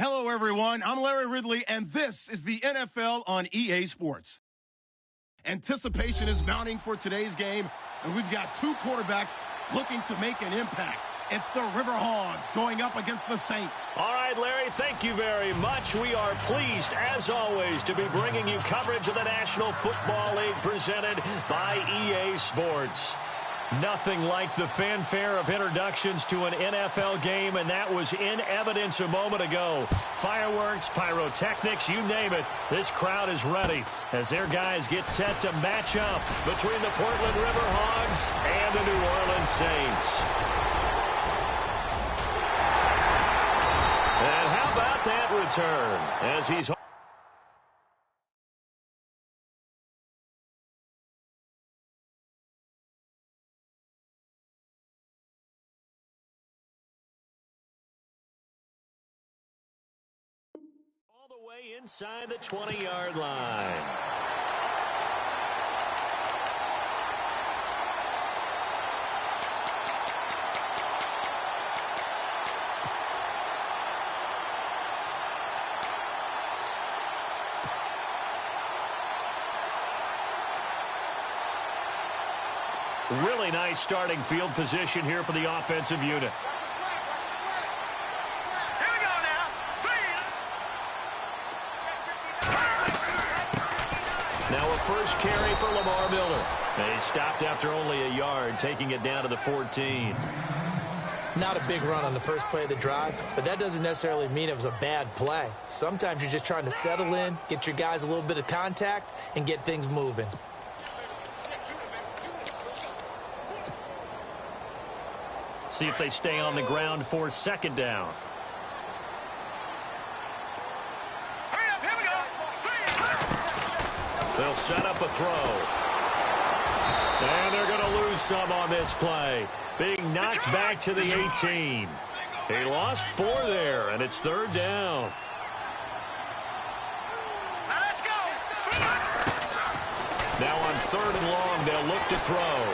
Hello, everyone. I'm Larry Ridley, and this is the NFL on EA Sports. Anticipation is mounting for today's game, and we've got two quarterbacks looking to make an impact. It's the Riverhogs going up against the Saints. All right, Larry, thank you very much. We are pleased, as always, to be bringing you coverage of the National Football League presented by EA Sports. Nothing like the fanfare of introductions to an NFL game, and that was in evidence a moment ago. Fireworks, pyrotechnics, you name it. This crowd is ready as their guys get set to match up between the Portland Riverhogs and the New Orleans Saints. And how about that return as he's all the way inside the 20-yard line. Really nice starting field position here for the offensive unit. Now a first carry for Lamar Miller. He stopped after only a yard, taking it down to the 14. Not a big run on the first play of the drive, but that doesn't necessarily mean it was a bad play. Sometimes you're just trying to settle in, get your guys a little bit of contact, and get things moving. See if they stay on the ground for second down. They'll set up a throw. And they're going to lose some on this play. Being knocked back to the 18. He lost 4 there, and it's third down. Now on third and long, they'll look to throw.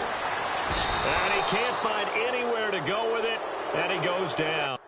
And he can't find anywhere to go with it, and he goes down.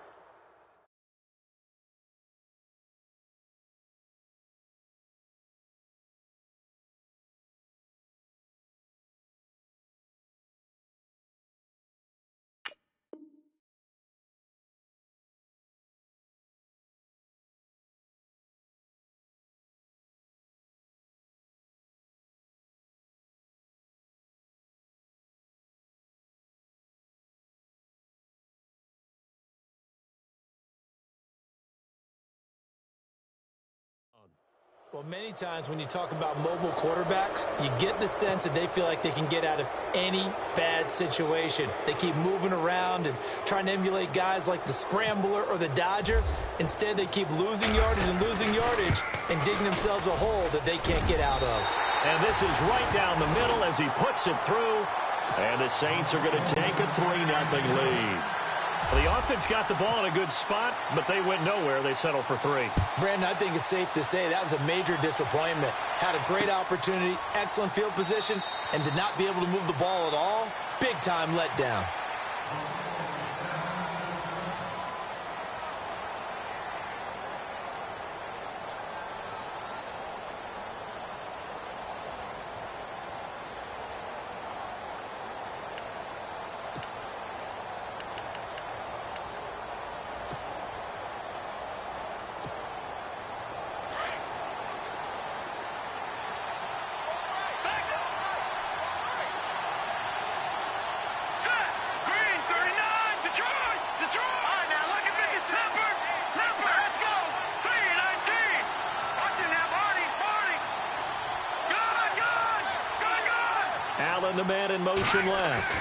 Well, many times when you talk about mobile quarterbacks, you get the sense that they feel like they can get out of any bad situation. They keep moving around and trying to emulate guys like the Scrambler or the Dodger. Instead, they keep losing yardage and digging themselves a hole that they can't get out of. And this is right down the middle as he puts it through. And the Saints are going to take a 3-0 lead. The offense got the ball in a good spot, but they went nowhere. They settled for 3. Brandon, I think it's safe to say that was a major disappointment. Had a great opportunity, excellent field position, and did not be able to move the ball at all. Big-time letdown. Allen, the man in motion left.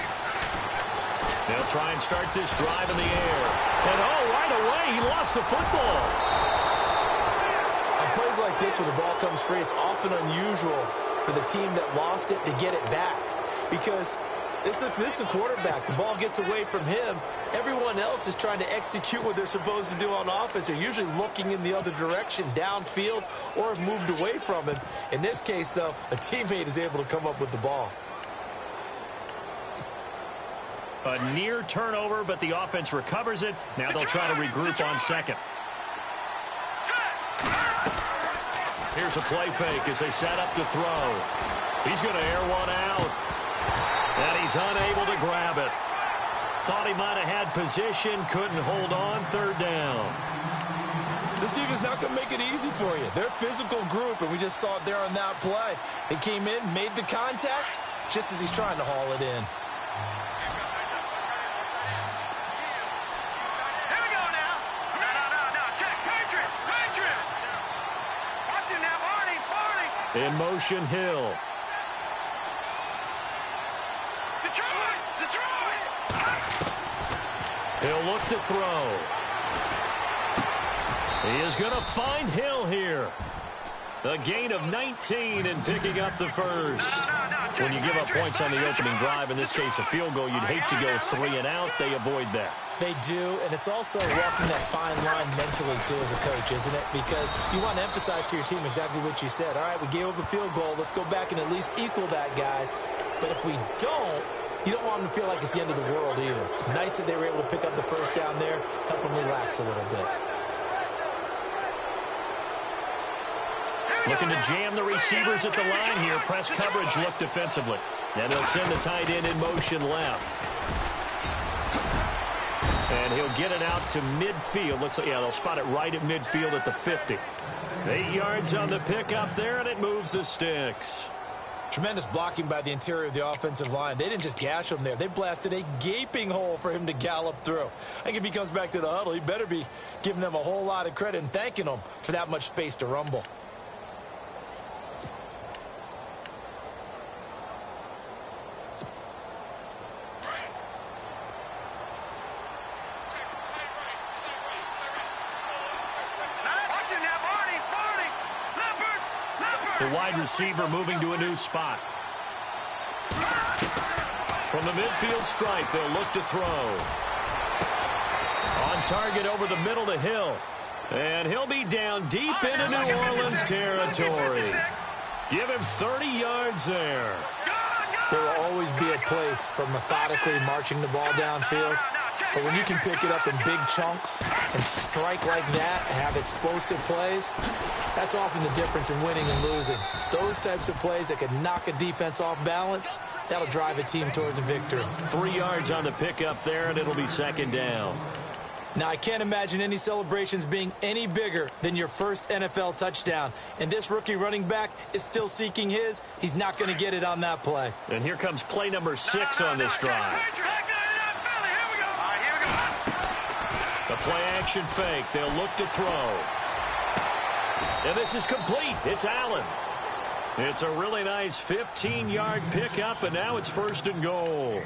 They'll try and start this drive in the air. And, right away, he lost the football. On plays like this where the ball comes free, it's often unusual for the team that lost it to get it back. Because this is the quarterback. The ball gets away from him. Everyone else is trying to execute what they're supposed to do on offense. They're usually looking in the other direction, downfield, or have moved away from him. In this case, though, a teammate is able to come up with the ball. A near turnover, but the offense recovers it. Now they'll try to regroup on second. Here's a play fake as they set up to throw. He's going to air one out. And he's unable to grab it. Thought he might have had position, couldn't hold on, third down. This defense is not going to make it easy for you. They're a physical group, and we just saw it there on that play. They came in, made the contact, just as he's trying to haul it in. Here we go now. No. Check. Patriot. Watch him now, Barney. In motion, Hill. Detroit. He'll look to throw. He is going to find Hill here. A gain of 19 and picking up the first. When you give up points on the opening drive, in this case a field goal, you'd hate to go 3 and out. They avoid that. They do, and it's also walking that fine line mentally, too, as a coach, isn't it? Because you want to emphasize to your team exactly what you said. All right, we gave up a field goal. Let's go back and at least equal that, guys. But if we don't, you don't want them to feel like it's the end of the world either. It's nice that they were able to pick up the first down there, help them relax a little bit. Looking to jam the receivers at the line here. Press coverage look defensively. And they'll send the tight end in motion left. And he'll get it out to midfield. They'll spot it right at midfield at the 50. 8 yards on the pickup there, and it moves the sticks. Tremendous blocking by the interior of the offensive line. They didn't just gash him there. They blasted a gaping hole for him to gallop through. I think if he comes back to the huddle, he better be giving them a whole lot of credit and thanking them for that much space to rumble. The wide receiver moving to a new spot. From the midfield stripe, they'll look to throw. On target over the middle to Hill. And he'll be down deep into New Orleans territory. Give him 30 yards there. There will always be a place for methodically marching the ball downfield. But when you can pick it up in big chunks and strike like that and have explosive plays, that's often the difference in winning and losing. Those types of plays that can knock a defense off balance, that'll drive a team towards a victory. 3 yards on the pickup there, and it'll be second down. Now, I can't imagine any celebrations being any bigger than your first NFL touchdown. And this rookie running back is still seeking his. He's not going to get it on that play. And here comes play number 6 on this drive. The play-action fake. They'll look to throw. And this is complete. It's Allen. It's a really nice 15-yard pickup, and now it's first and goal.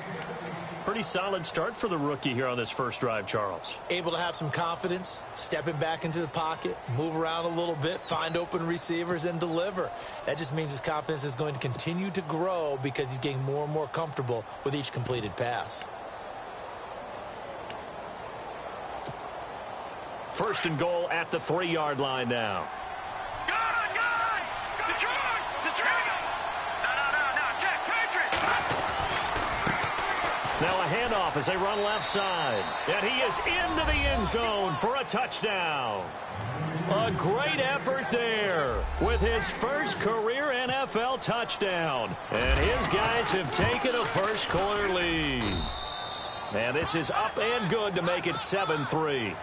Pretty solid start for the rookie here on this first drive, Charles. Able to have some confidence, stepping back into the pocket, move around a little bit, find open receivers, and deliver. That just means his confidence is going to continue to grow because he's getting more and more comfortable with each completed pass. First and goal at the 3-yard line now. Now a handoff as they run left side. And he is into the end zone for a touchdown. A great effort there with his first career NFL touchdown. And his guys have taken a first-quarter lead. And this is up and good to make it 7-3.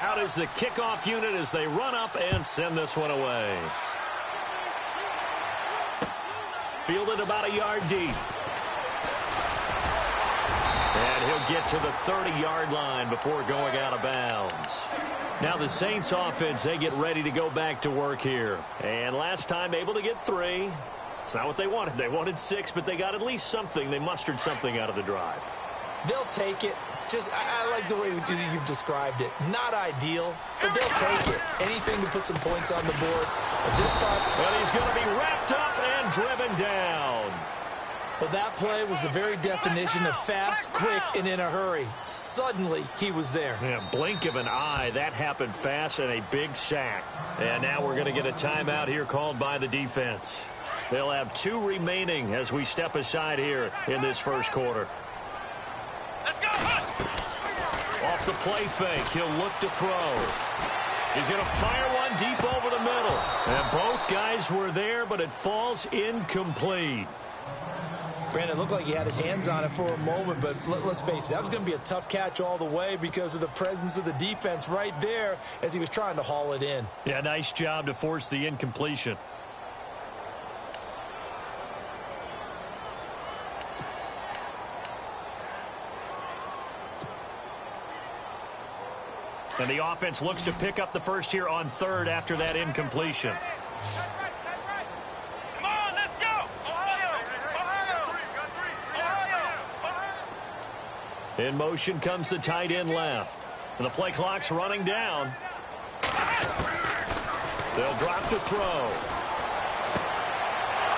Out is the kickoff unit as they run up and send this one away. Fielded about a yard deep. And he'll get to the 30-yard line before going out of bounds. Now the Saints offense, they get ready to go back to work here. And last time able to get 3. It's not what they wanted. They wanted 6, but they got at least something. They mustered something out of the drive. They'll take it. I like the way you've described it. Not ideal, but they'll take it. Anything to put some points on the board. But this time... And he's going to be wrapped up and driven down. Well, that play was the very definition of fast, quick, and in a hurry. Suddenly, he was there. Yeah, blink of an eye. That happened fast and a big sack. And now we're going to get a timeout here called by the defense. They'll have 2 remaining as we step aside here in this first quarter. off the play fake. He'll look to throw. He's going to fire one deep over the middle. And both guys were there, but it falls incomplete. Brandon, it looked like he had his hands on it for a moment, but let's face it, that was going to be a tough catch all the way because of the presence of the defense right there as he was trying to haul it in. Yeah, nice job to force the incompletion. And the offense looks to pick up the first here on third after that incompletion. Come on, let's go! Ohio! In motion comes the tight end left. And the play clock's running down. They'll drop to throw.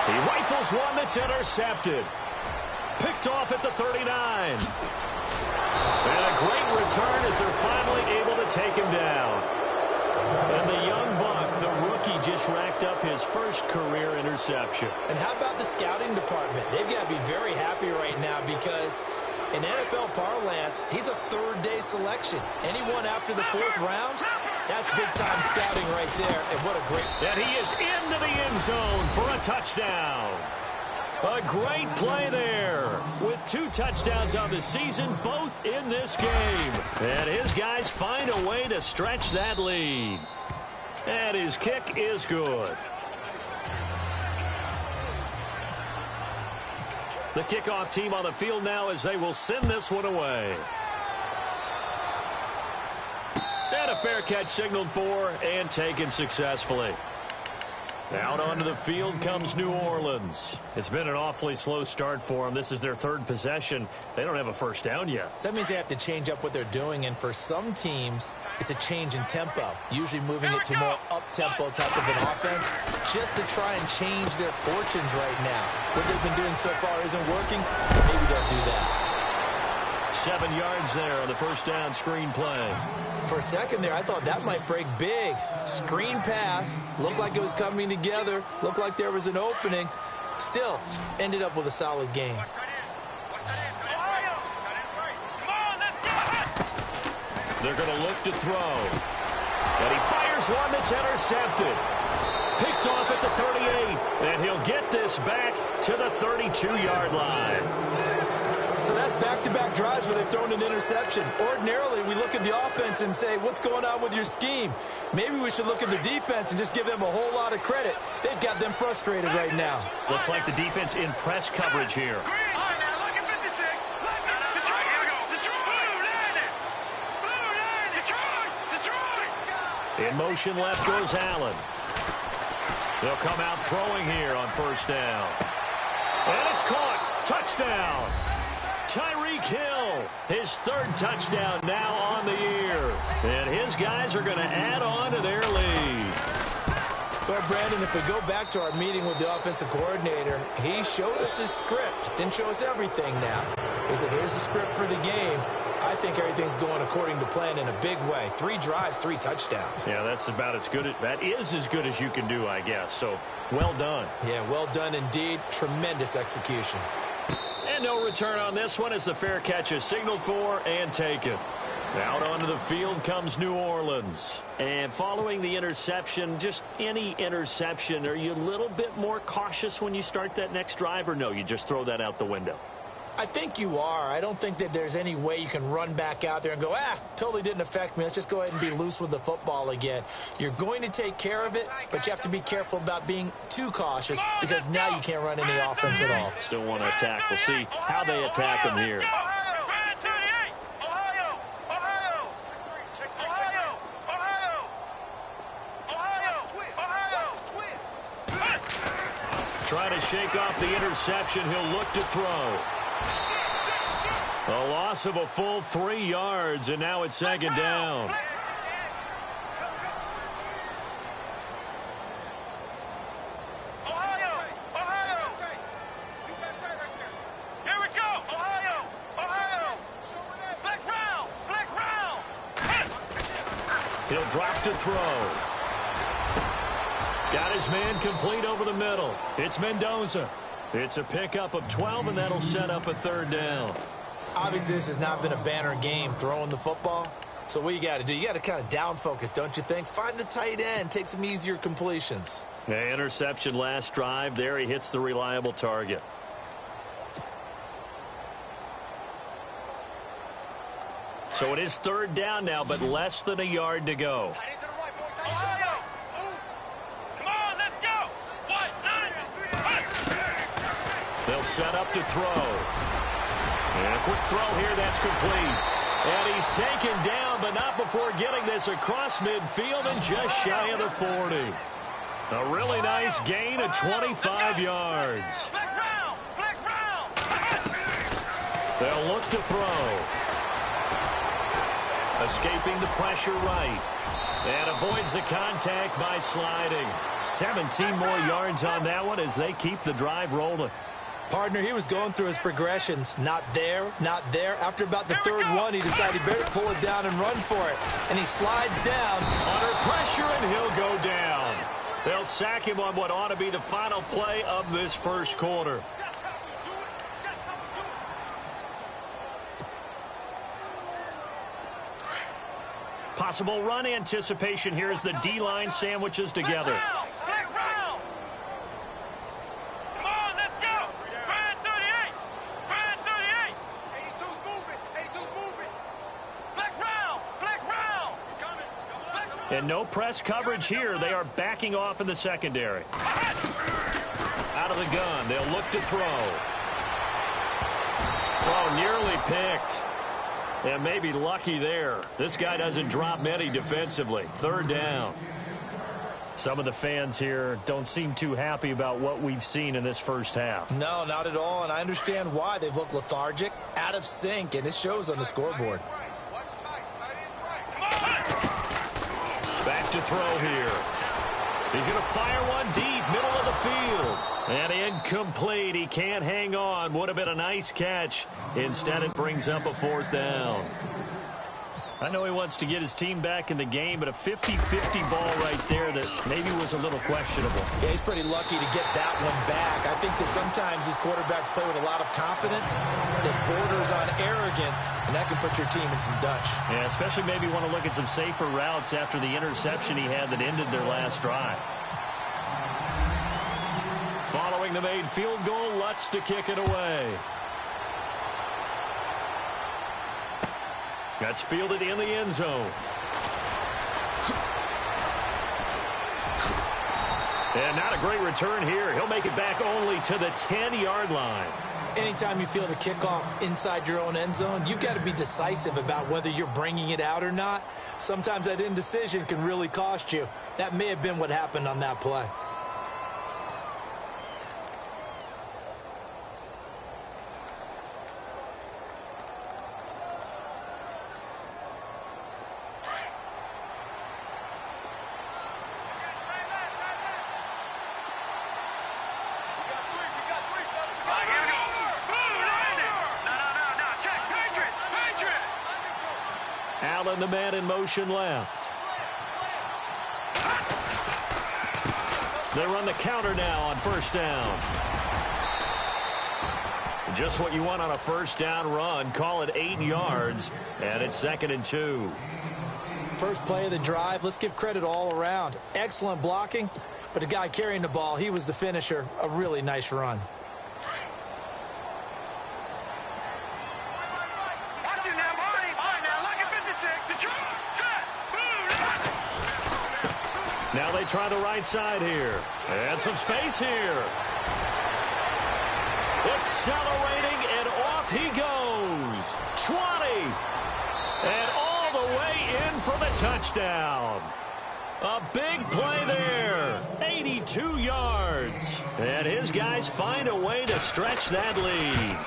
He rifles one that's intercepted. Picked off at the 39. And a great return as they're finally able to take him down. And the young buck, the rookie, just racked up his first career interception. And how about the scouting department? They've got to be very happy right now because in NFL parlance, he's a third-day selection. Anyone after the fourth round, that's big-time scouting right there. And what a great... And he is into the end zone for a touchdown. A great play there with 2 touchdowns on the season, both in this game. And his guys find a way to stretch that lead. And his kick is good. The kickoff team on the field now as they will send this one away. And a fair catch signaled for and taken successfully. Out onto the field comes New Orleans. It's been an awfully slow start for them. This is their third possession. They don't have a first down yet. So that means they have to change up what they're doing, and for some teams, it's a change in tempo, usually moving it to more up-tempo type of an offense, just to try and change their fortunes right now. What they've been doing so far isn't working. Maybe they'll do that. 7 yards there on the first down screen play. For a second there, I thought that might break big. Screen pass. Looked like it was coming together. Looked like there was an opening. Still, ended up with a solid game. They're going to look to throw. And he fires one that's intercepted. Picked off at the 38. And he'll get this back to the 32-yard line. So that's back-to-back drives where they've thrown an interception. Ordinarily, we look at the offense and say, what's going on with your scheme? Maybe we should look at the defense and just give them a whole lot of credit. They've got them frustrated right now. Looks like the defense in press coverage here. In motion left goes Allen. They'll come out throwing here on first down. And it's caught. Touchdown. Tyreek Hill, his third touchdown now on the year. And his guys are going to add on to their lead. Well, Brandon, if we go back to our meeting with the offensive coordinator, he showed us his script. Didn't show us everything now. He said, here's the script for the game. I think everything's going according to plan in a big way. 3 drives, 3 touchdowns. Yeah, that's about as good. That is as good as you can do, I guess. So, well done. Yeah, well done indeed. Tremendous execution. And no return on this one as the fair catch is signaled for and taken. Out onto the field comes New Orleans. And following the interception, just any interception, are you a little bit more cautious when you start that next drive, or no, you just throw that out the window? I think you are. I don't think that there's any way you can run back out there and go, totally didn't affect me. Let's just go ahead and be loose with the football again. You're going to take care of it, but you have to be careful about being too cautious because now you can't run any offense at all. Still want to attack. We'll see how they attack him here. Trying to shake off the interception. He'll look to throw. A loss of a full 3 yards, and now it's second down. Here we go! Ohio! Flex round! He'll drop to throw. Got his man complete over the middle. It's Mendoza. It's a pickup of 12, and that'll set up a third down. Obviously, this has not been a banner game throwing the football. So what you got to do, you got to kind of down focus, don't you think? Find the tight end, take some easier completions. The interception last drive. There he hits the reliable target. So it is third down now, but less than a yard to go. They'll set up to throw. And a quick throw here, that's complete. And he's taken down, but not before getting this across midfield and just shy of the 40. A really nice gain of 25 yards. They'll look to throw. Escaping the pressure right. And avoids the contact by sliding. 17 more yards on that one as they keep the drive rolling. Partner, he was going through his progressions. Not there, not there. After about the third one, he decided he better pull it down and run for it. And he slides down. Under pressure, and he'll go down. They'll sack him on what ought to be the final play of this first quarter. Possible run anticipation here as the D-line sandwiches together. And no press coverage here. They are backing off in the secondary. Out of the gun. They'll look to throw. Oh, nearly picked. And maybe lucky there. This guy doesn't drop many defensively. Third down. Some of the fans here don't seem too happy about what we've seen in this first half. No, not at all. And I understand why. They've looked lethargic, out of sync, and it shows on the scoreboard. Back to throw here. He's going to fire one deep, middle of the field. And incomplete. He can't hang on. Would have been a nice catch. Instead, it brings up a fourth down. I know he wants to get his team back in the game, but a 50-50 ball right there that maybe was a little questionable. Yeah, he's pretty lucky to get that one back. I think that sometimes these quarterbacks play with a lot of confidence that borders on arrogance, and that can put your team in some Dutch. Yeah, especially maybe want to look at some safer routes after the interception he had that ended their last drive. Following the made field goal, Lutz to kick it away. That's fielded in the end zone. And not a great return here. He'll make it back only to the 10-yard line. Anytime you field a kickoff inside your own end zone, you've got to be decisive about whether you're bringing it out or not. Sometimes that indecision can really cost you. That may have been what happened on that play. Allen, the man in motion left. They run the counter now on first down. Just what you want on a first down run. Call it 8 yards, and it's 2nd and 2. First play of the drive. Let's give credit all around. Excellent blocking, but the guy carrying the ball, he was the finisher. A really nice run. Now they try the right side here. And some space here. Accelerating, and off he goes. 20. And all the way in for the touchdown. A big play there. 82 yards. And his guys find a way to stretch that lead.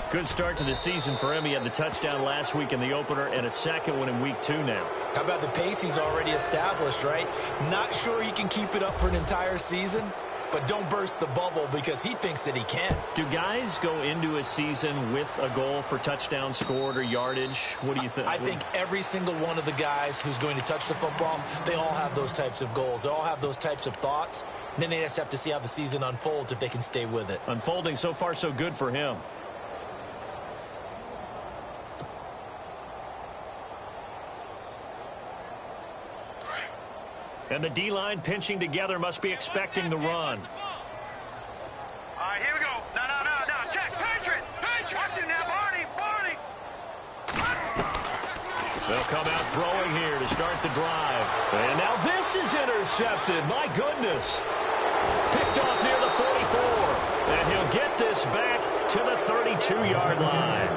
Good start to the season for him. He had the touchdown last week in the opener and a second one in week 2 now. How about the pace he's already established, right? Not sure he can keep it up for an entire season, but don't burst the bubble because he thinks that he can. Do guys go into a season with a goal for touchdown scored or yardage? What do you think? I think every single one of the guys who's going to touch the football, they all have those types of goals. They all have those types of thoughts. And then they just have to see how the season unfolds if they can stay with it. Unfolding so far so good for him. And the D-line pinching together must be expecting the run. All right, here we go. No. Check. Patriot. Watch it now, Barney. They'll come out throwing here to start the drive. And now this is intercepted. My goodness. Picked off near the 44. And he'll get this back to the 32-yard line.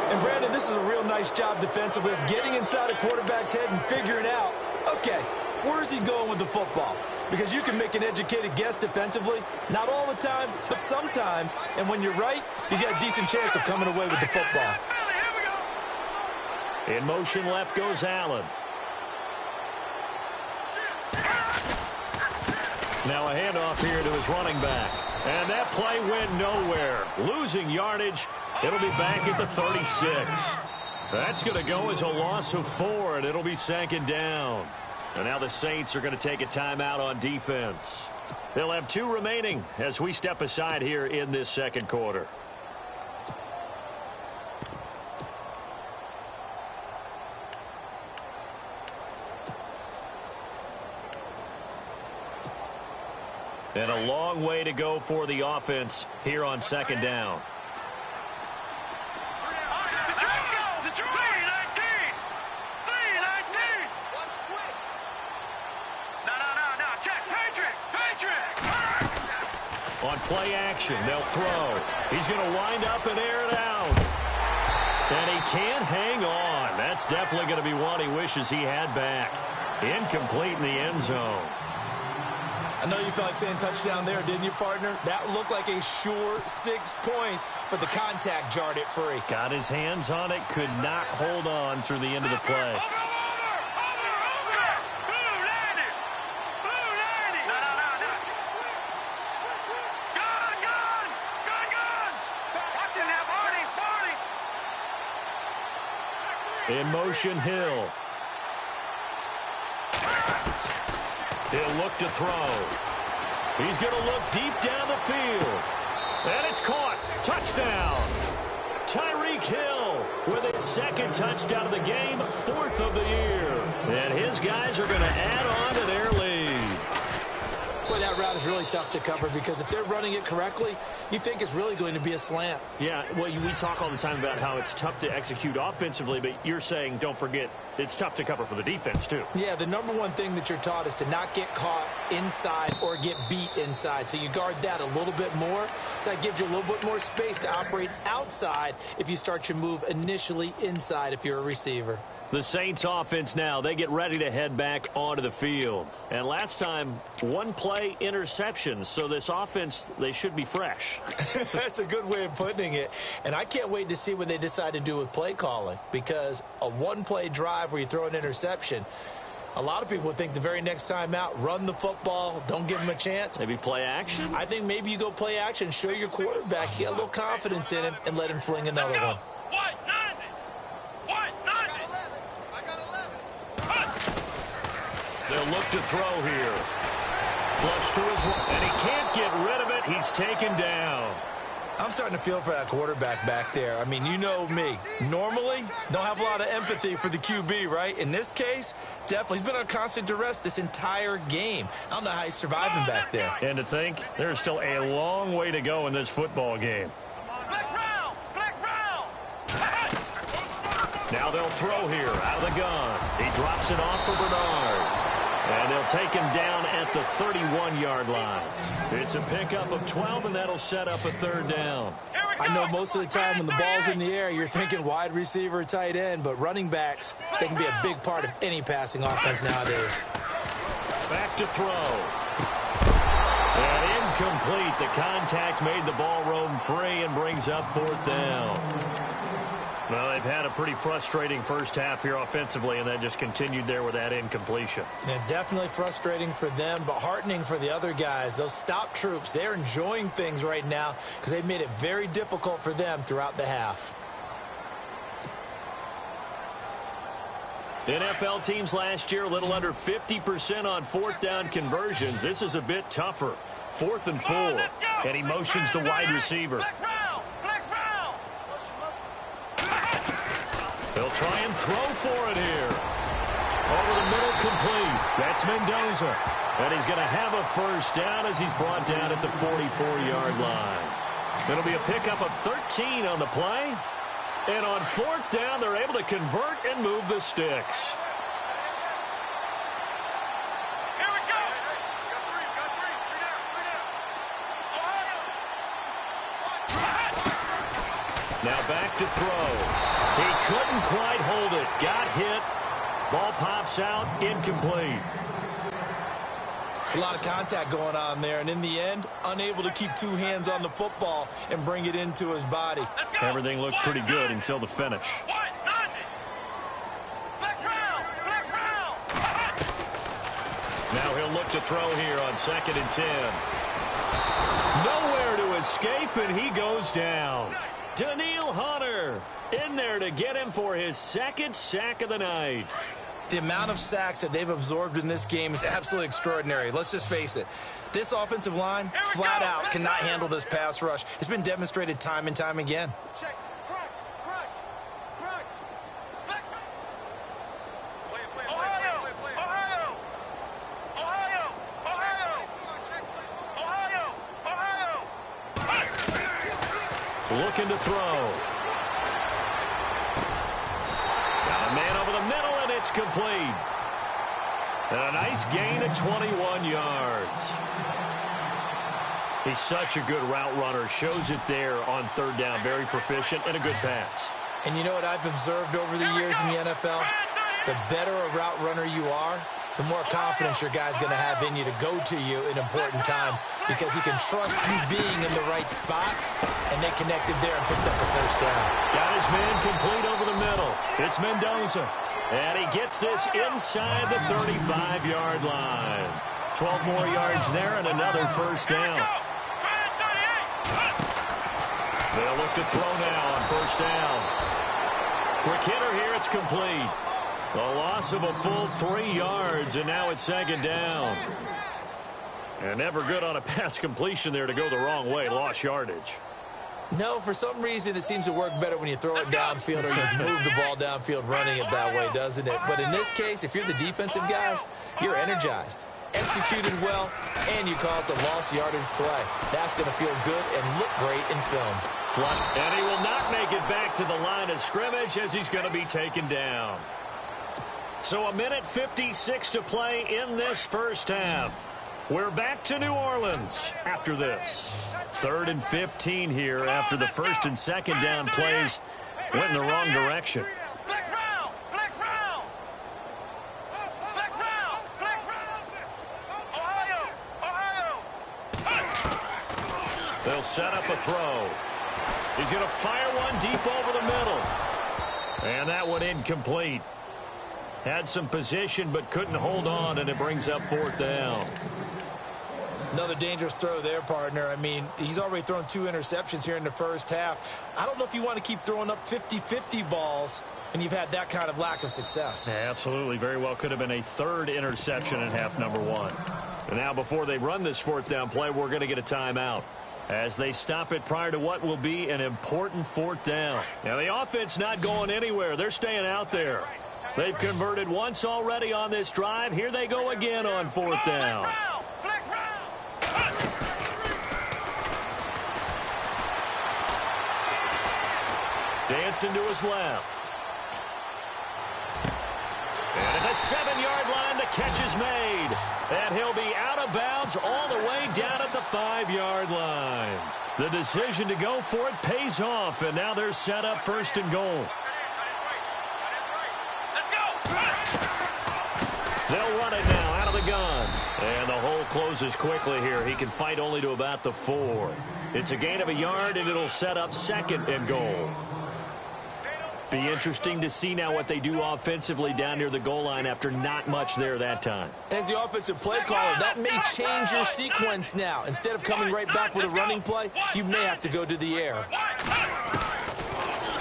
And, Brandon, this is a real nice job defensively of getting inside a quarterback's head and figuring out, okay, where's he going with the football? Because you can make an educated guess defensively. Not all the time, but sometimes. And when you're right, you got a decent chance of coming away with the football. In motion left goes Allen. Now a handoff here to his running back. And that play went nowhere. Losing yardage. It'll be back at the 36. That's going to go as a loss of 4, and it'll be second down. And now the Saints are going to take a timeout on defense. They'll have 2 remaining as we step aside here in this second quarter. And a long way to go for the offense here on second down. On play action, they'll throw. He's going to wind up and air it out. And he can't hang on. That's definitely going to be one he wishes he had back. Incomplete in the end zone. I know you felt like saying touchdown there, didn't you, partner? That looked like a sure 6 points, but the contact jarred it free. Got his hands on it, could not hold on through the end of the play. In motion, Hill. He'll look to throw. He's going to look deep down the field. And it's caught. Touchdown. Tyreek Hill with his second touchdown of the game, 4th of the year. And his guys are going to add on to their lead. Boy, that route is really tough to cover because if they're running it correctly, you think it's really going to be a slant. Yeah, well, we talk all the time about how it's tough to execute offensively, but you're saying, don't forget, it's tough to cover for the defense, too. Yeah, the number one thing that you're taught is to not get caught inside or get beat inside. So you guard that a little bit more. So that gives you a little bit more space to operate outside if you start your move initially inside if you're a receiver. The Saints offense now, they get ready to head back onto the field. And last time, 1 play interceptions. So this offense, they should be fresh. That's a good way of putting it. And I can't wait to see what they decide to do with play calling. Because a 1-play drive where you throw an interception, a lot of people would think the very next time out, run the football, don't give him a chance. Maybe play action? I think maybe you go play action, show your quarterback, get a little confidence in him, and let him fling another one. They'll look to throw here. Flush to his right, and he can't get rid of it. He's taken down. I'm starting to feel for that quarterback back there. I mean, you know me. Normally, don't have a lot of empathy for the QB, right? In this case, definitely. He's been under constant duress this entire game. I don't know how he's surviving back there. And to think, there's still a long way to go in this football game. Now they'll throw here out of the gun. He drops it off for Bernard. And they'll take him down at the 31-yard line. It's a pickup of 12, and that'll set up a 3rd down. I know most of the time when the ball's in the air, you're thinking wide receiver, tight end, but running backs, they can be a big part of any passing offense nowadays. Back to throw. And incomplete. The contact made the ball roam free and brings up 4th down. Well, they've had a pretty frustrating first half here offensively, and that just continued there with that incompletion. Yeah, definitely frustrating for them, but heartening for the other guys. Those stop troops, they're enjoying things right now because they've made it very difficult for them throughout the half. NFL teams last year a little under 50% on 4th down conversions. This is a bit tougher. 4th and 4, and he motions the wide receiver. They'll try and throw for it here. Over the middle, complete. That's Mendoza. And he's going to have a first down as he's brought down at the 44-yard line. It'll be a pickup of 13 on the play. And on fourth down, they're able to convert and move the sticks. Here we go. Got three down. Now back to throw. He couldn't quite hold it. Got hit. Ball pops out, incomplete. It's a lot of contact going on there, and in the end, unable to keep two hands on the football and bring it into his body. Everything looked pretty good until the finish. Now he'll look to throw here on 2nd and 10. Nowhere to escape, and he goes down. Daniil Hunter in there to get him for his second sack of the night. The amount of sacks that they've absorbed in this game is absolutely extraordinary. Let's just face it. This offensive line, flat out, cannot handle this pass rush. It's been demonstrated time and time again. Check. Crunch. Ohio. Looking to throw. Got a man over the middle, and it's complete. And a nice gain of 21 yards. He's such a good route runner. Shows it there on third down. Very proficient and a good pass. And you know what I've observed over the years in the NFL? The better a route runner you are, the more confidence your guy's going to have in you to go to you in important times because he can trust you being in the right spot, and they connected there and picked up the first down. Got his man complete over the middle. It's Mendoza. And he gets this inside the 35-yard line. 12 more yards there and another first down. They'll look to throw now on first down. Quick hitter here, it's complete. A loss of a full 3 yards, and now it's 2nd down. And never good on a pass completion there to go the wrong way. Lost yardage. No, for some reason it seems to work better when you throw it downfield or you move the ball downfield running it that way, doesn't it? But in this case, if you're the defensive guys, you're energized, executed well, and you caused a lost yardage play. That's going to feel good and look great in film. Flush, and he will not make it back to the line of scrimmage as he's going to be taken down. So 1:56 to play in this first half. We're back to New Orleans after this. 3rd and 15 here after the first and second down plays went in the wrong direction. They'll set up a throw. He's going to fire one deep over the middle. And that one incomplete. Had some position but couldn't hold on, and it brings up 4th down. Another dangerous throw there, partner. I mean, he's already thrown 2 interceptions here in the first half. I don't know if you want to keep throwing up 50-50 balls and you've had that kind of lack of success. Yeah, absolutely. Very well could have been a 3rd interception in half number 1. And now before they run this 4th down play, we're going to get a timeout as they stop it prior to what will be an important 4th down. Now, the offense not going anywhere. They're staying out there. They've converted once already on this drive. Here they go again on 4th down. Dancing to his left. And at the 7-yard line, the catch is made. And he'll be out of bounds all the way down at the 5-yard line. The decision to go for it pays off, and now they're set up 1st and goal. They'll run it now out of the gun. And the hole closes quickly here. He can fight only to about the 4. It's a gain of a yard, and it'll set up 2nd and goal. Be interesting to see now what they do offensively down near the goal line after not much there that time. As the offensive play caller, that may change your sequence now. Instead of coming right back with a running play, you may have to go to the air.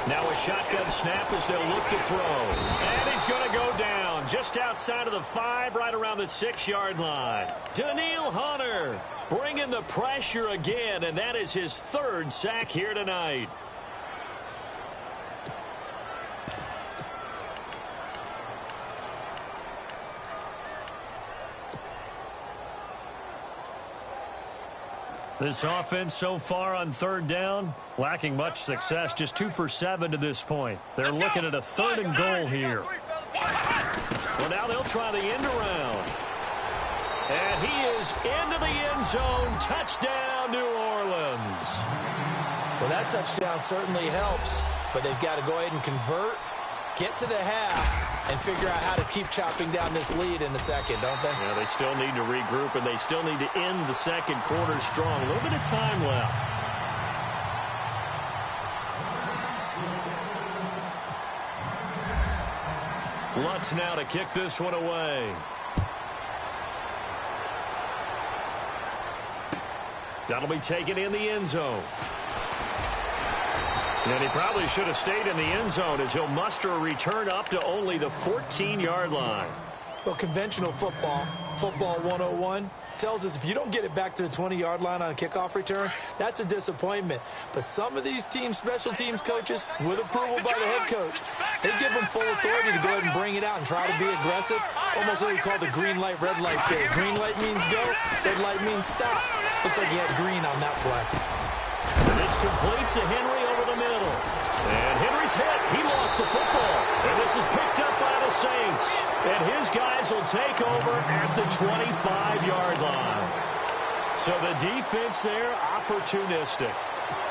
Now a shotgun snap as they'll look to throw. And he's going to go down just outside of the 5, right around the 6-yard line. Daniil Hunter bringing the pressure again, and that is his 3rd sack here tonight. This offense so far on third down, lacking much success, just 2 for 7 to this point. They're looking at a 3rd and goal here. Well, now they'll try the end around. And he is into the end zone. Touchdown, New Orleans. Well, that touchdown certainly helps, but they've got to go ahead and convert, get to the half, and figure out how to keep chopping down this lead in the second, don't they? Yeah, they still need to regroup, and they still need to end the second quarter strong. A little bit of time left. Lutz now to kick this one away. That'll be taken in the end zone. And he probably should have stayed in the end zone as he'll muster a return up to only the 14-yard line. Well, conventional football 101, tells us if you don't get it back to the 20-yard line on a kickoff return, that's a disappointment. But some of these special teams coaches, with approval by the head coach, they give them full authority to go ahead and bring it out and try to be aggressive, almost what we call the green light, red light theory. Green light means go, red light means stop. Looks like he had green on that play. This complete to Henry over the middle. And Henry's hit. He lost the football. And this is picked up by the Saints. And his guys will take over at the 25-yard line. So the defense there, opportunistic.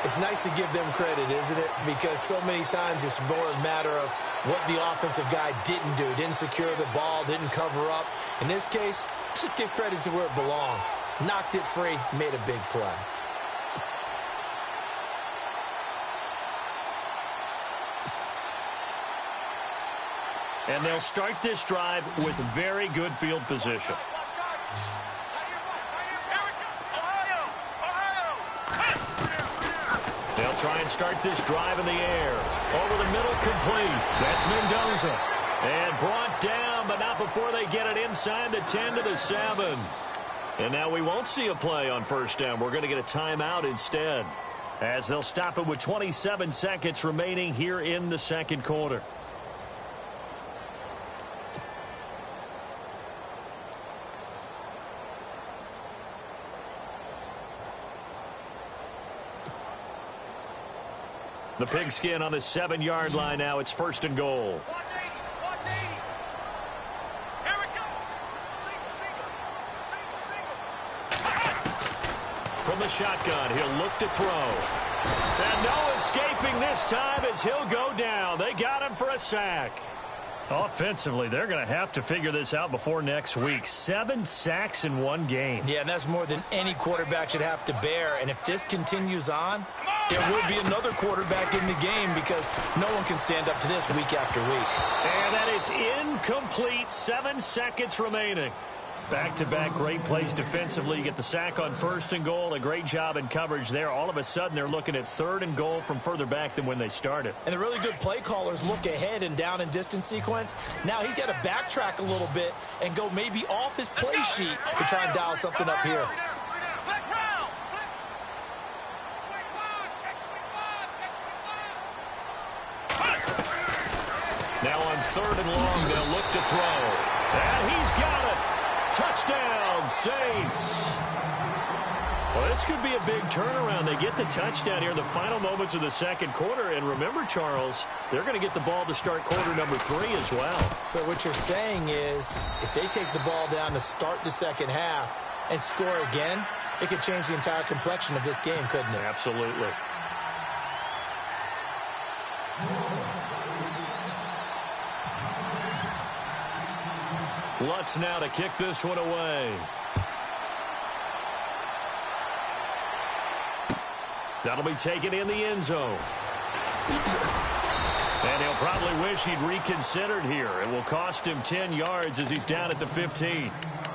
It's nice to give them credit, isn't it? Because so many times it's more a matter of what the offensive guy didn't do. Didn't secure the ball, didn't cover up. In this case, let's just give credit to where it belongs. Knocked it free, made a big play. And they'll start this drive with very good field position. They'll try and start this drive in the air. Over the middle, complete. That's Mendoza. And brought down, but not before they get it inside the 10 to the 7. And now we won't see a play on first down. We're going to get a timeout instead, as they'll stop it with 27 seconds remaining here in the second quarter. The pigskin on the 7-yard line now. It's 1st and goal. From the shotgun, he'll look to throw. And no escaping this time as he'll go down. They got him for a sack. Offensively, they're going to have to figure this out before next week. 7 sacks in one game. Yeah, and that's more than any quarterback should have to bear. And if this continues on, there will be another quarterback in the game because no one can stand up to this week after week. And that is incomplete. 7 seconds remaining. Back-to-back great plays defensively. You get the sack on 1st and goal. A great job in coverage there. All of a sudden, they're looking at 3rd and goal from further back than when they started. And the really good play callers look ahead and down and distance sequence. Now he's got to backtrack a little bit and go maybe off his play sheet to try and dial something up here. Now on 3rd and long, they'll look to throw. And he's got it. Touchdown, Saints. Well, this could be a big turnaround. They get the touchdown here in the final moments of the second quarter. And remember, Charles, they're going to get the ball to start quarter number 3 as well. So what you're saying is if they take the ball down to start the second half and score again, it could change the entire complexion of this game, couldn't it? Absolutely. Lutz now to kick this one away. That'll be taken in the end zone. And he'll probably wish he'd reconsidered here. It will cost him 10 yards as he's down at the 15.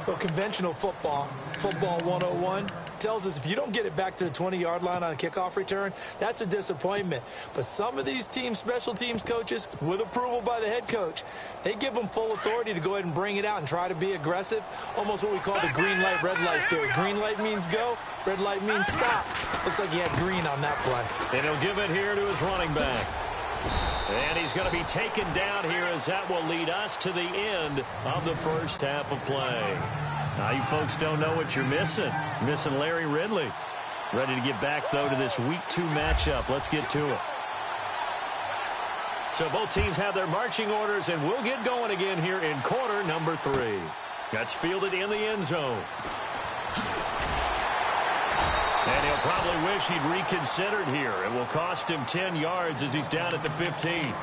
Well, conventional football 101, tells us if you don't get it back to the 20-yard line on a kickoff return, that's a disappointment. But some of these special teams coaches, with approval by the head coach, they give them full authority to go ahead and bring it out and try to be aggressive, almost what we call the green light, red light theory. Green light means go, red light means stop. Looks like he had green on that play. And he'll give it here to his running back. And he's going to be taken down here as that will lead us to the end of the first half of play. Now, you folks don't know what you're missing. You're missing Larry Ridley. Ready to get back, though, to this Week 2 matchup. Let's get to it. So both teams have their marching orders, and we'll get going again here in quarter number 3. That's fielded in the end zone. And he'll probably wish he'd reconsidered here. It will cost him 10 yards as he's down at the 15.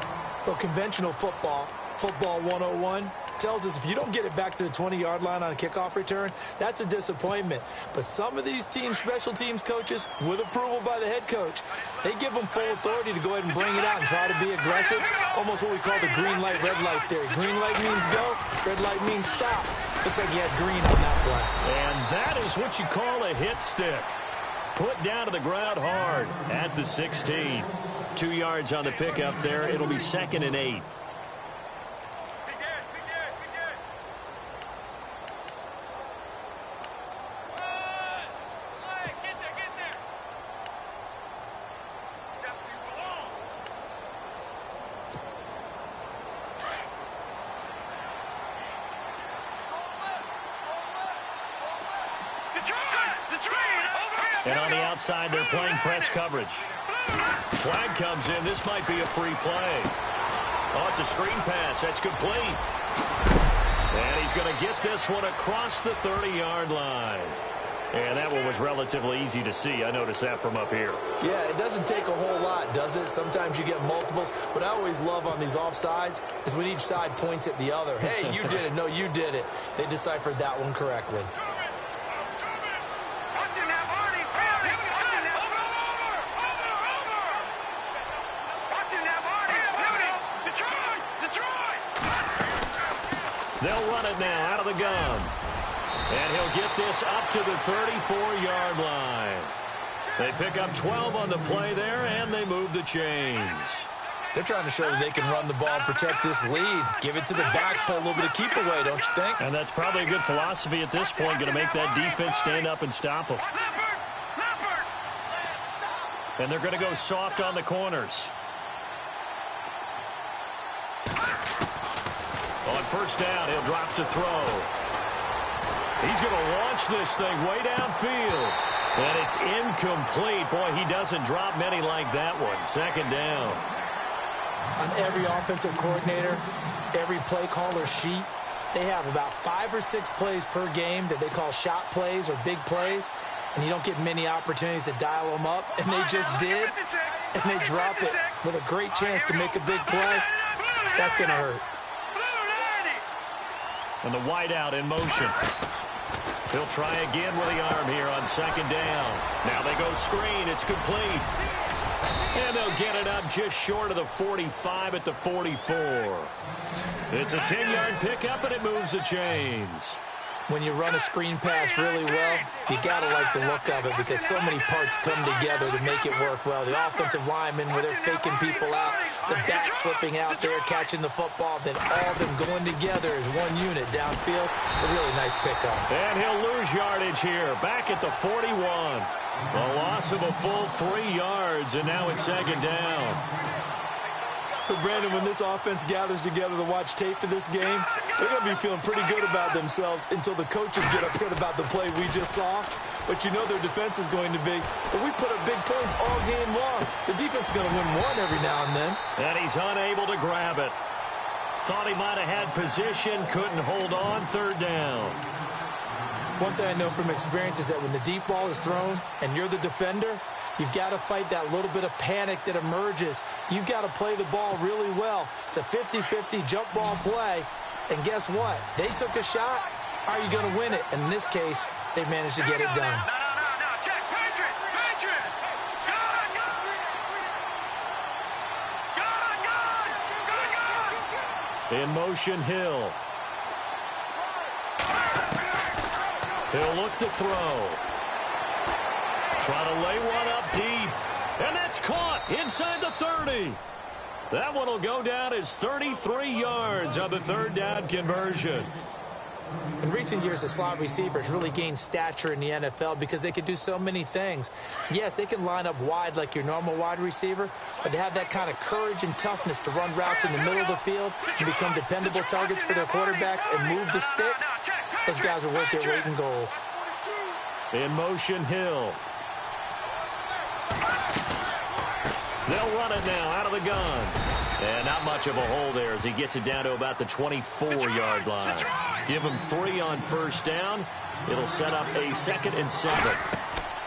So conventional football 101, tells us if you don't get it back to the 20-yard line on a kickoff return, that's a disappointment. But some of these teams, special teams coaches, with approval by the head coach, they give them full authority to go ahead and bring it out and try to be aggressive. Almost what we call the green light, red light theory. Green light means go, red light means stop. Looks like you had green on that play. And that is what you call a hit stick. Put down to the ground hard at the 16. 2 yards on the pickup there. It'll be 2nd and 8. And on the outside, they're playing press coverage. Flag comes in. This might be a free play. Oh, it's a screen pass. That's complete. And he's going to get this one across the 30-yard line. And that one was relatively easy to see. I noticed that from up here. Yeah, it doesn't take a whole lot, does it? Sometimes you get multiples. What I always love on these offsides is when each side points at the other. Hey, you did it. No, you did it. They deciphered that one correctly. They'll run it now out of the gun. And he'll get this up to the 34-yard line. They pick up 12 on the play there, and they move the chains. They're trying to show that they can run the ball and protect this lead. Give it to the backs, play a little bit of keep away, don't you think? And that's probably a good philosophy at this point, going to make that defense stand up and stop them. And they're going to go soft on the corners. On first down, he'll drop to throw. He's going to launch this thing way downfield. And it's incomplete. Boy, he doesn't drop many like that one. 2nd down. On every offensive coordinator, every play caller sheet, they have about 5 or 6 plays per game that they call shot plays or big plays. And you don't get many opportunities to dial them up. And they just did. And they drop it with a great chance to make a big play. That's going to hurt. And the wideout in motion. He'll try again with the arm here on 2nd down. Now they go screen. It's complete. And they'll get it up just short of the 45 at the 44. It's a 10-yard pickup, and it moves the chains. When you run a screen pass really well, you got to like the look of it because so many parts come together to make it work well. The offensive linemen, where they're faking people out, the back slipping out there, catching the football, then all of them going together as one unit downfield. A really nice pickup. And he'll lose yardage here, back at the 41. A loss of a full 3 yards, and now it's 2nd down. So, Brandon, when this offense gathers together to watch tape for this game, they're going to be feeling pretty good about themselves until the coaches get upset about the play we just saw. But you know their defense is going to be. But we put up big points all game long. The defense is going to win one every now and then. And he's unable to grab it. Thought he might have had position, couldn't hold on. 3rd down. One thing I know from experience is that when the deep ball is thrown and you're the defender, you've got to fight that little bit of panic that emerges. You've got to play the ball really well. It's a 50-50 jump ball play. And guess what? They took a shot. How are you going to win it? And in this case, they managed to get it done. Check. Patriot. In motion, Hill. He'll look to throw. Try to lay one up deep. And that's caught inside the 30. That one will go down as 33 yards on the 3rd down conversion. In recent years, the slot receivers really gained stature in the NFL because they can do so many things. Yes, they can line up wide like your normal wide receiver, but to have that kind of courage and toughness to run routes in the middle of the field and become dependable targets for their quarterbacks and move the sticks, those guys are worth their weight in gold. In motion, Hill. They'll run it now out of the gun. And not much of a hole there as he gets it down to about the 24-yard line. Give him 3 on first down. It'll set up a 2nd and 7.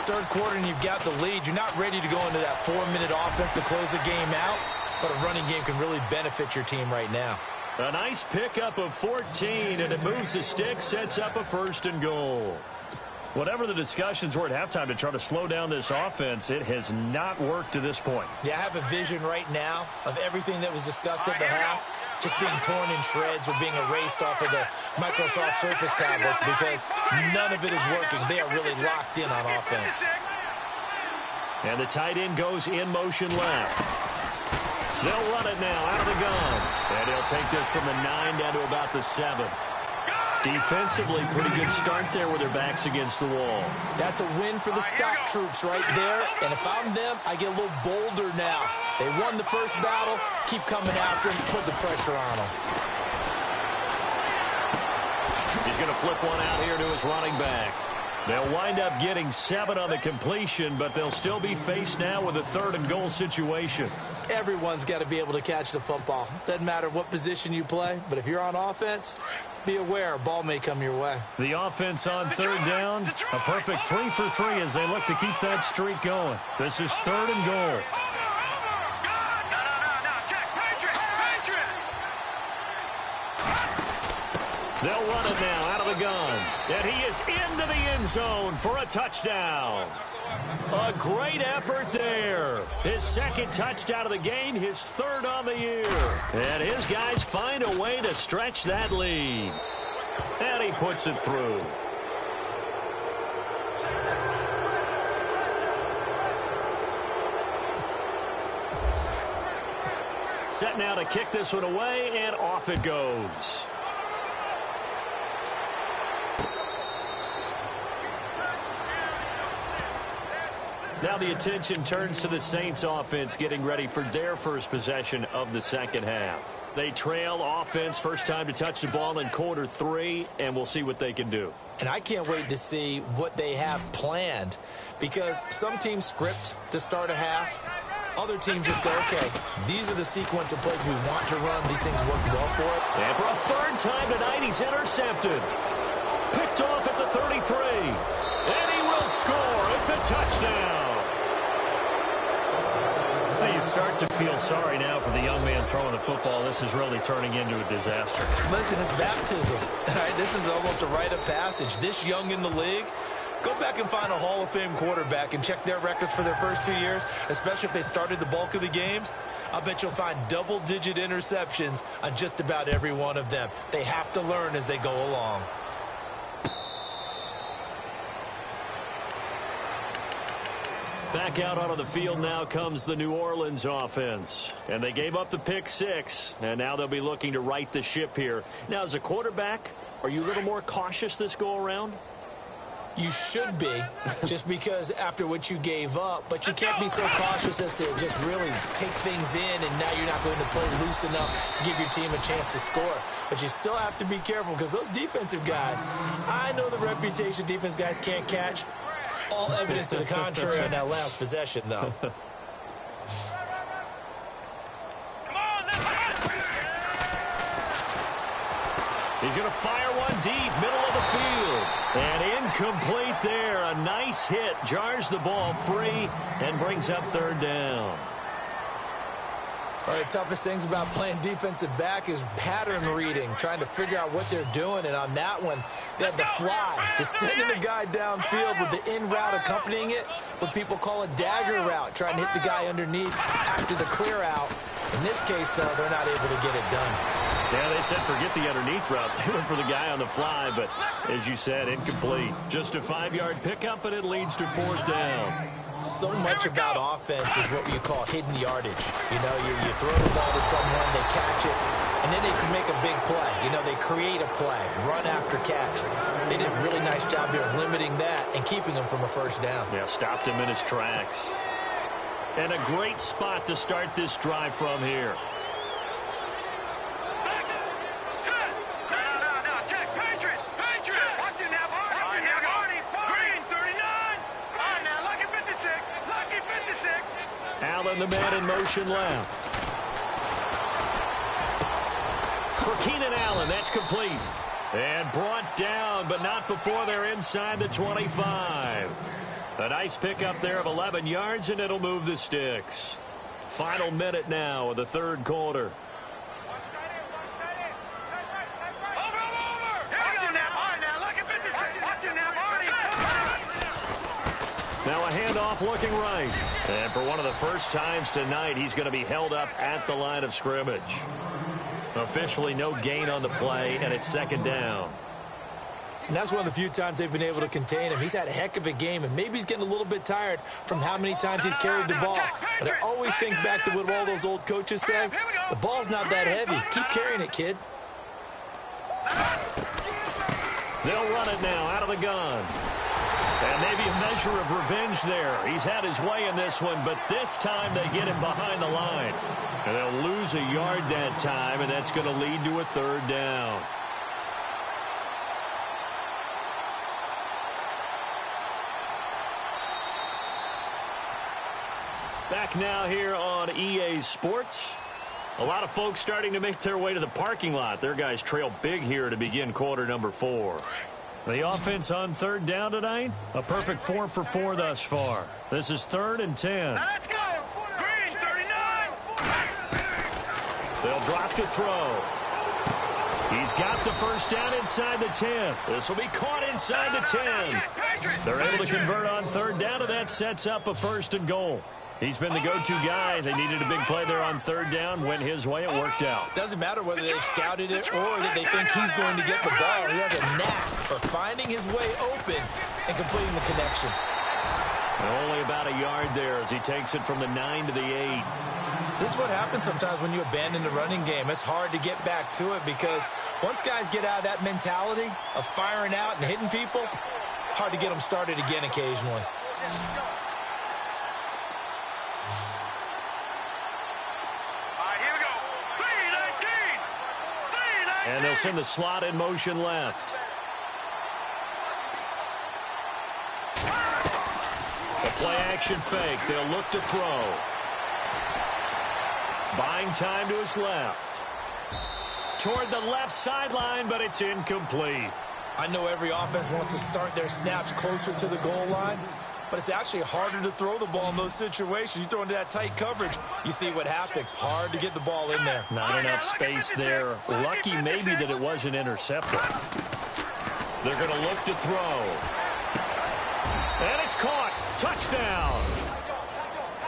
Third quarter and you've got the lead. You're not ready to go into that 4-minute offense to close the game out, but a running game can really benefit your team right now. A nice pickup of 14, and it moves the stick, sets up a 1st and goal. Whatever the discussions were at halftime to try to slow down this offense, it has not worked to this point. Yeah, I have a vision right now of everything that was discussed at the half just being torn in shreds or being erased off of the Microsoft Surface tablets because none of it is working. They are really locked in on offense. And the tight end goes in motion left. They'll run it now out of the gun. And he'll take this from the 9 down to about the 7. Defensively, pretty good start there with their backs against the wall. That's a win for the stock troops right there. And if I'm them, I get a little bolder now. They won the first battle. Keep coming after him. Put the pressure on him. He's going to flip one out here to his running back. They'll wind up getting 7 on the completion, but they'll still be faced now with a 3rd and goal situation. Everyone's got to be able to catch the football. Doesn't matter what position you play, but if you're on offense, be aware a ball may come your way. The offense on 3rd down, a perfect 3 for 3 as they look to keep that streak going. This is 3rd and goal. They'll run it now out of the gun. And he is into the end zone for a touchdown. A great effort there. His 2nd touchdown of the game, his 3rd on the year. And his guys find a way to stretch that lead. And he puts it through. Set now to kick this one away, and off it goes. Now the attention turns to the Saints offense getting ready for their first possession of the 2nd half. They trail offense first time to touch the ball in quarter 3, and we'll see what they can do. And I can't wait to see what they have planned because some teams script to start a half. Other teams just go, okay, these are the sequence of plays we want to run. These things work well for it. And for a 3rd time tonight, he's intercepted. Picked off at the 33. And he will score. It's a touchdown. You start to feel sorry now for the young man throwing the football. This is really turning into a disaster. Listen, it's baptism. All right, this is almost a rite of passage. This young in the league, go back and find a Hall of Fame quarterback and check their records for their first 2 years, especially if they started the bulk of the games. I bet you'll find double-digit interceptions on just about every one of them. They have to learn as they go along. Back out onto the field now comes the New Orleans offense. And they gave up the pick 6, and now they'll be looking to right the ship here. Now, as a quarterback, are you a little more cautious this go-around? You should be, just because after what you gave up, but you can't be so cautious as to just really take things in, and now you're not going to play loose enough to give your team a chance to score. But you still have to be careful because those defensive guys, I know the reputation defense guys can't catch. All evidence to the contrary on that last possession, though. He's going to fire one deep, middle of the field. And incomplete there. A nice hit. Jars the ball free and brings up 3rd down. One of the toughest things about playing defensive back is pattern reading, trying to figure out what they're doing. And on that one, they had the fly, just sending the guy downfield with the in route accompanying it, what people call a dagger route, trying to hit the guy underneath after the clear out. In this case, though, they're not able to get it done. Yeah, they said forget the underneath route. They went for the guy on the fly, but as you said, incomplete. Just a 5-yard pickup, and it leads to 4th down. So much about offense is what you call hidden yardage. You know, you throw the ball to someone, they catch it, and then they can make a big play. You know, they create a play, run after catch. They did a really nice job there of limiting that and keeping him from a 1st down. Yeah, stopped him in his tracks. And a great spot to start this drive from here. Allen, the man in motion left. For Keenan Allen, that's complete. And brought down, but not before they're inside the 25. A nice pickup there of 11 yards, and it'll move the sticks. Final minute now of the third quarter. Now a handoff looking right. And for one of the first times tonight, he's going to be held up at the line of scrimmage. Officially no gain on the play, and it's second down. And that's one of the few times they've been able to contain him. He's had a heck of a game, and maybe he's getting a little bit tired from how many times he's carried the ball. But I always think back to what all those old coaches say. The ball's not that heavy. Keep carrying it, kid. They'll run it now out of the gun. And maybe a measure of revenge there. He's had his way in this one, but this time they get him behind the line. And they'll lose a yard that time, and that's going to lead to a third down. Back now here on EA Sports. A lot of folks starting to make their way to the parking lot. Their guys trail big here to begin quarter number 4. The offense on third down tonight, a perfect 4 for 4 thus far. This is 3rd and 10. Now let's go. Green, 39. They'll drop to throw. He's got the first down inside the 10. This will be caught inside the 10. They're able to convert on third down, and that sets up a 1st and goal. He's been the go-to guy. They needed a big play there on third down. Went his way. It worked out. Doesn't matter whether they scouted it or that they think he's going to get the ball. He has a knack for finding his way open and completing the connection. And only about a yard there as he takes it from the 9 to the 8. This is what happens sometimes when you abandon the running game. It's hard to get back to it because once guys get out of that mentality of firing out and hitting people, hard to get them started again occasionally. And they'll send the slot in motion left. A play action fake. They'll look to throw. Buying time to his left. Toward the left sideline, but it's incomplete. I know every offense wants to start their snaps closer to the goal line, but it's actually harder to throw the ball in those situations. You throw into that tight coverage, you see what happens. Hard to get the ball in there. Not enough space there. Lucky maybe that it wasn't intercepted. They're going to look to throw. And it's caught. Touchdown.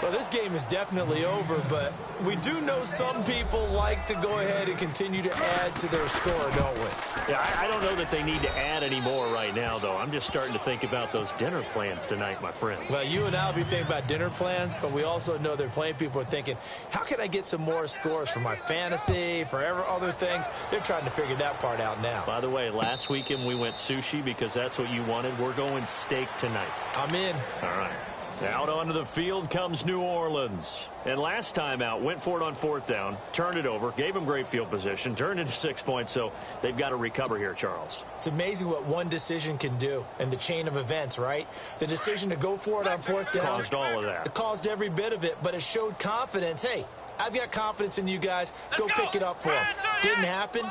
Well, this game is definitely over, but we do know some people like to go ahead and continue to add to their score, don't we? Yeah, I don't know that they need to add any more right now, though. I'm just starting to think about those dinner plans tonight, my friend. Well, you and I will be thinking about dinner plans, but we also know they're playing people are thinking, how can I get some more scores for my fantasy, for other things? They're trying to figure that part out now. By the way, last weekend we went sushi because that's what you wanted. We're going steak tonight. I'm in. All right. Out onto the field comes New Orleans. And last time out, went for it on 4th down, turned it over, gave them great field position, turned into 6 points, so they've got to recover here, Charles. It's amazing what one decision can do in the chain of events, right? The decision to go for it on 4th down. Caused all of that. It caused every bit of it, but it showed confidence. Hey, I've got confidence in you guys. Go pick it up for them. Didn't happen.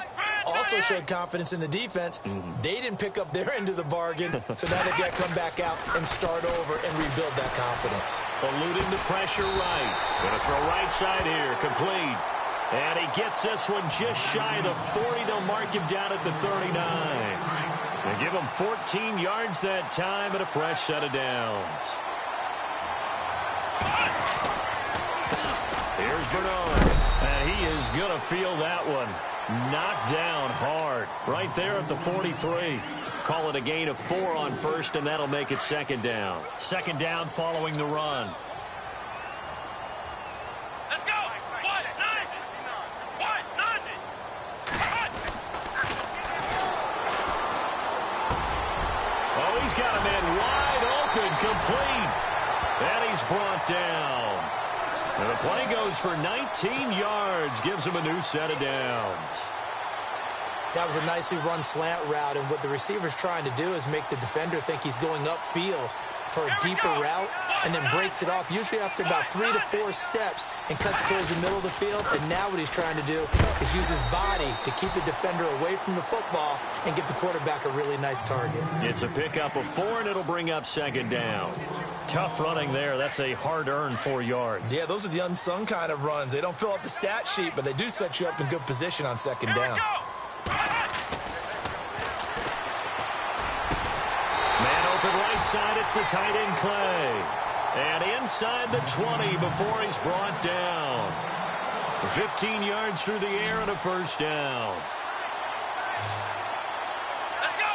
Also showed confidence in the defense. They didn't pick up their end of the bargain, so now they've got to come back out and start over and rebuild that confidence. Eluding the pressure right. Going to throw right side here, complete. And he gets this one just shy of the 40. They'll mark him down at the 39. And give him 14 yards that time and a fresh set of downs. Here's Bernard, and he is going to feel that one. Knocked down hard right there at the 43. Call it a gain of 4 on 1st, and that'll make it 2nd down. 2nd down following the run. Let's go. 1-9. Oh, he's got a man wide open, complete. And he's brought down. And the play goes for 19 yards, gives him a new set of downs. That was a nicely run slant route, and what the receiver's trying to do is make the defender think he's going upfield. for a deeper route and then breaks it off, usually after about 3 to 4 steps, and cuts towards the middle of the field. And now what he's trying to do is use his body to keep the defender away from the football and give the quarterback a really nice target. It's a pickup of 4, and it'll bring up second down. Tough running there. That's a hard-earned 4 yards. Yeah, those are the unsung kind of runs. They don't fill up the stat sheet, but they do set you up in good position on second down. Man open right side. It's the tight end, Clay. And inside the 20 before he's brought down. 15 yards through the air and a first down. Let's go.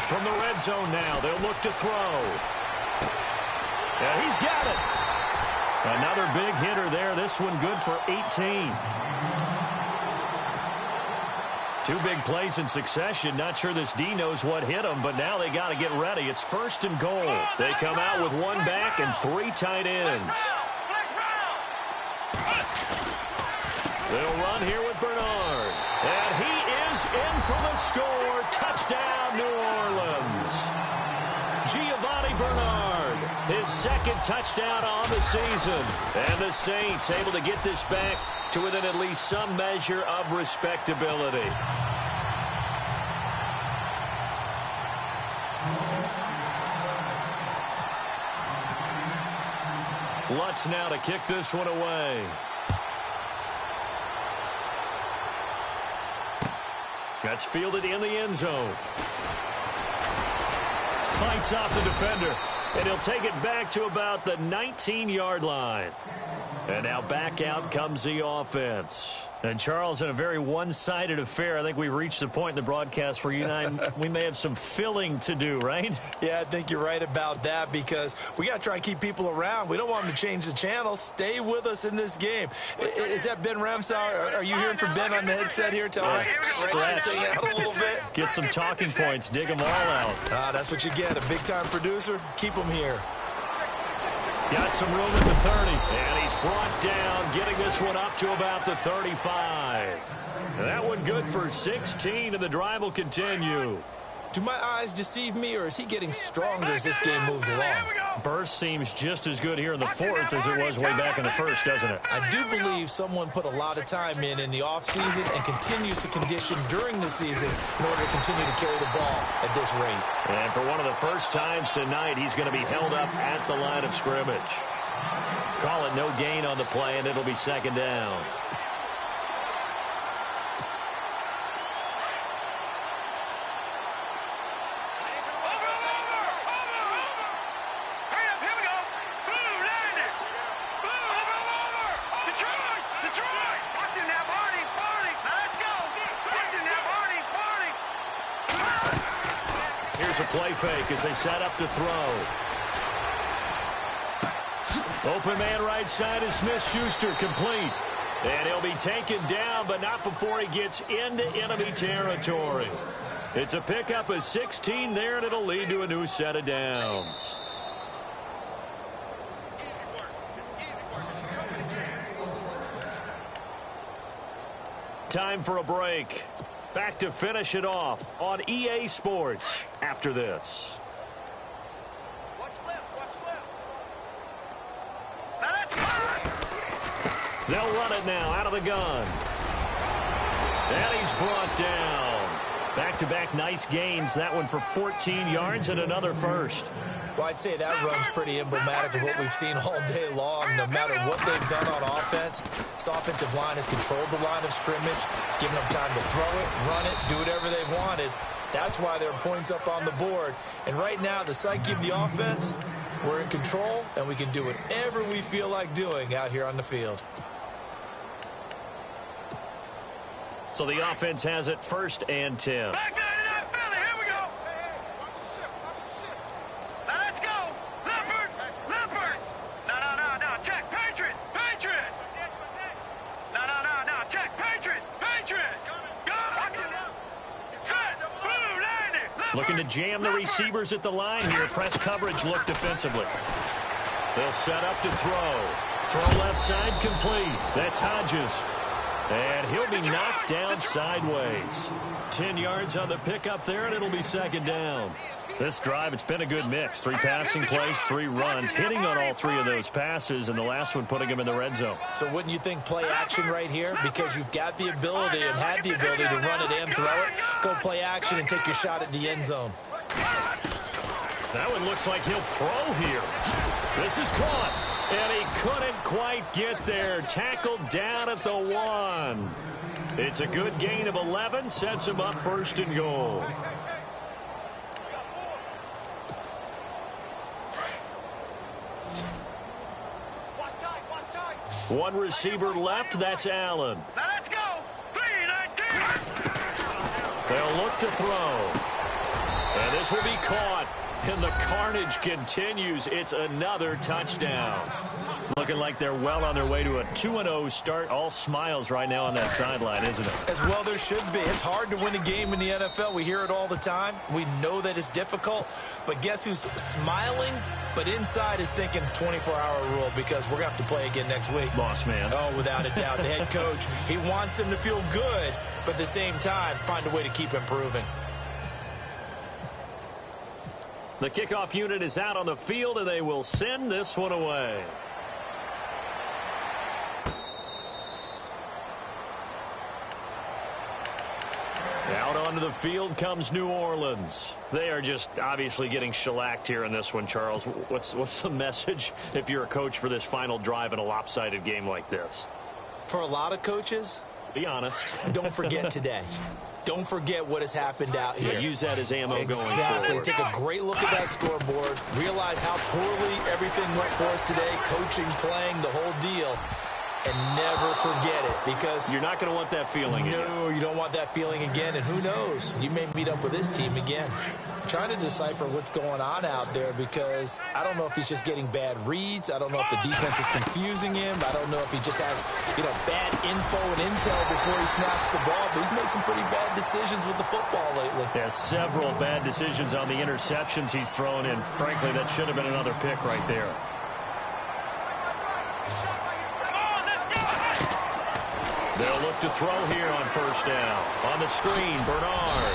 From the red zone now, they'll look to throw. And he's got it. Another big hitter there. This one good for 18. 2 big plays in succession. Not sure this D knows what hit him, but now they got to get ready. It's first and goal. They come out with 1 back and 3 tight ends. They'll run here with Bernard. And he is in for the score. Touchdown, New Orleans. Giovanni Bernard, his second touchdown on the season. And the Saints able to get this back to within at least some measure of respectability. Lutz now to kick this one away. That's fielded in the end zone. Fights off the defender, and he'll take it back to about the 19-yard line. And now back out comes the offense. And, Charles, in a very one-sided affair, I think we reached the point in the broadcast where you and I, we may have some filling to do, right? Yeah, I think you're right about that because we got to try and keep people around. We don't want them to change the channel. Stay with us in this game. Is that Ben Ramsauer? Are you hearing from Ben on the headset here? Tell us. Stretch this thing out a little bit. Get some talking points. Dig them all out. That's what you get. A big-time producer. Keep them here. Got some room at the 30, and he's brought down, getting this one up to about the 35. That one good for 16, and the drive will continue. Do my eyes deceive me, or is he getting stronger as this game moves along? Burst seems just as good here in the 4th as it was way back in the 1st, doesn't it? I do believe someone put a lot of time in the offseason and continues to condition during the season in order to continue to carry the ball at this rate. And for one of the first times tonight, he's going to be held up at the line of scrimmage. Call it no gain on the play, and it'll be second down. Here's a play fake as they set up to throw. Open man right side is Smith-Schuster, complete. And he'll be taken down, but not before he gets into enemy territory. It's a pickup of 16 there, and it'll lead to a new set of downs. Time for a break. Back to finish it off on EA Sports after this. They'll run it now out of the gun. And he's brought down. Back-to-back nice gains. That one for 14 yards and another first. Well, I'd say that run's pretty emblematic of what we've seen all day long. No matter what they've done on offense, this offensive line has controlled the line of scrimmage, given them time to throw it, run it, do whatever they wanted. That's why there are points up on the board. And right now, the psyche of the offense, we're in control, and we can do whatever we feel like doing out here on the field. So the offense has it 1st and 10. Back there to that Philly. Here we go. Now let's go. Leopard. No. Check. Patriot. No. Check. Patriot. Go. Set. Blue. Landing. Looking to jam the receivers at the line here. Press coverage look defensively. They'll set up to throw. Throw left side complete. That's Hodges. And he'll be knocked down sideways. 10 yards on the pickup there, and it'll be second down. This drive, it's been a good mix. 3 passing plays, 3 runs, hitting on all 3 of those passes, and the last one putting him in the red zone. So wouldn't you think play action right here? Because you've got the ability and had the ability to run it and throw it. Go play action and take your shot at the end zone. That one looks like he'll throw here. This is caught, and he couldn't quite get there. Tackled down at the 1. It's a good gain of 11, sets him up first and goal. One receiver left, that's Allen. Now let's go. 3-19. They'll look to throw. And this will be caught. And the carnage continues. It's another touchdown. Looking like they're well on their way to a 2-0 start. All smiles right now on that sideline, isn't it? As well there should be. It's hard to win a game in the NFL. We hear it all the time. We know that it's difficult. But guess who's smiling, but inside is thinking 24-hour rule because we're going to have to play again next week. Boss man. Oh, without a doubt. The head coach, he wants them to feel good, but at the same time, find a way to keep improving. The kickoff unit is out on the field, and they will send this one away. Out onto the field comes New Orleans. They are just obviously getting shellacked here in this one, Charles. What's the message if you're a coach for this final drive in a lopsided game like this? For a lot of coaches, be honest. Don't forget today. Don't forget what has happened out here. Yeah, use that as ammo going forward. Exactly. Take a great look at that scoreboard. Realize how poorly everything went for us today. Coaching, playing, the whole deal. And never forget it because you're not going to want that feeling again. No, you don't want that feeling again. And who knows? You may meet up with this team again. I'm trying to decipher what's going on out there because I don't know if he's just getting bad reads. I don't know if the defense is confusing him. I don't know if he just has, bad info and intel before he snaps the ball. But he's made some pretty bad decisions with the football lately. Yeah, several bad decisions on the interceptions he's thrown in. Frankly, that should have been another pick right there. They'll look to throw here on first down. On the screen, Bernard.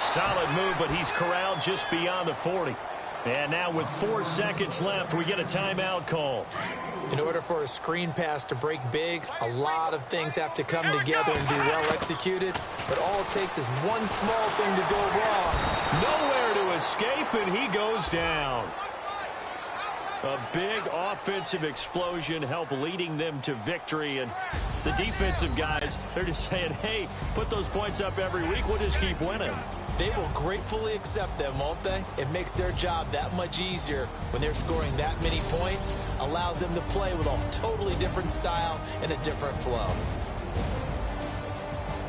Solid move, but he's corralled just beyond the 40. And now with 4 seconds left, we get a timeout call. In order for a screen pass to break big, a lot of things have to come together and be well executed. But all it takes is one small thing to go wrong. Nowhere to escape, and he goes down. A big offensive explosion helped leading them to victory. And the defensive guys, they're just saying, hey, put those points up every week. We'll just keep winning. They will gratefully accept them, won't they? It makes their job that much easier when they're scoring that many points. Allows them to play with a totally different style and a different flow.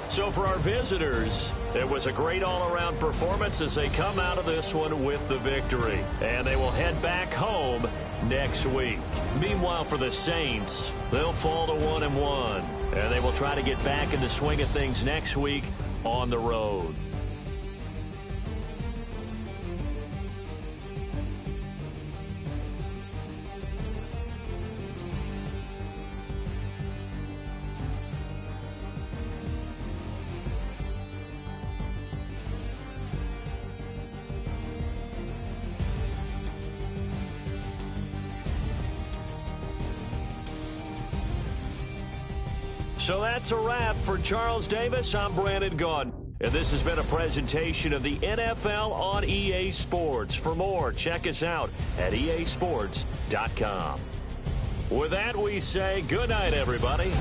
So for our visitors, it was a great all-around performance as they come out of this one with the victory. And they will head back home next week. Meanwhile, for the Saints, they'll fall to 1-1. And they will try to get back in the swing of things next week on the road. So that's a wrap for Charles Davis. I'm Brandon Gaudin. And this has been a presentation of the NFL on EA Sports. For more, check us out at easports.com. With that, we say good night, everybody.